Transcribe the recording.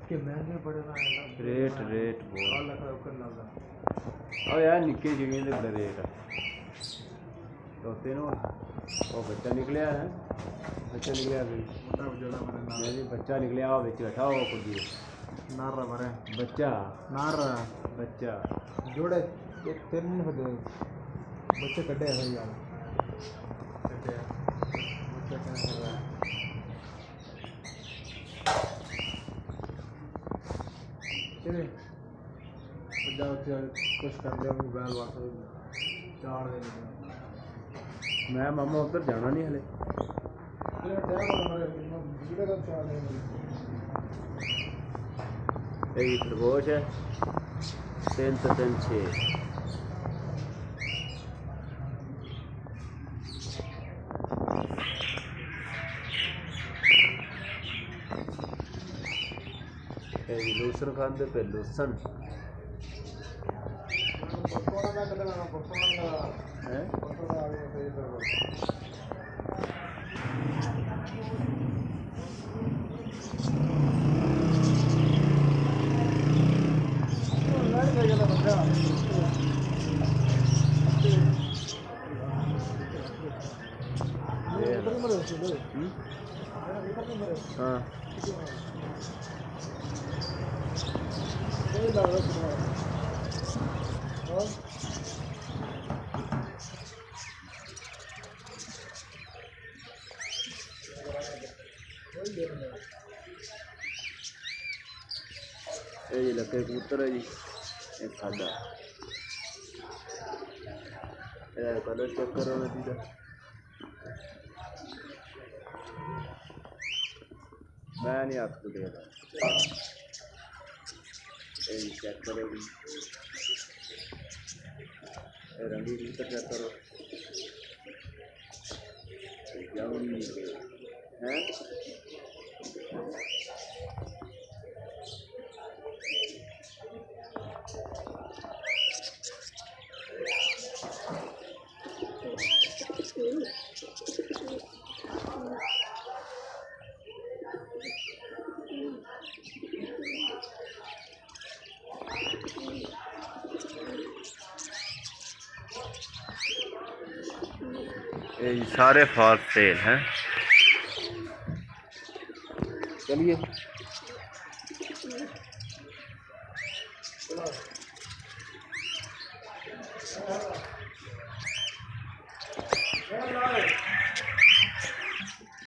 के महंगे बड़े ना रेट रेट बहुत बहुत यार निक्के चिड़िया के बड़े रेट तोते नो वो बच्चा निकलिया है बच्चा निकलिया नहीं बच्चा निकलिया वो बिच बैठा वो कुछ नार मरे बच्चा नार बच्चा जोड़े तीन बजे बच्चे कटे हैं यार कटे बच्चा क्या कर रहा है चले कुछ कर दे मोबाइल वापस चार दे मैं मामा उधर जाना नहीं हले यही खरगोश है 3 से 3 6 लूसन खाते पे लूसन हाँ ये लगे कबूतर है जी एक खादा कलर चेक करो ना सीधा मैं नहीं आपको दे रहा चेक करोगी रंगी कबूतर चेक करो हैं ये सारे फॉर सेल हैं चलिए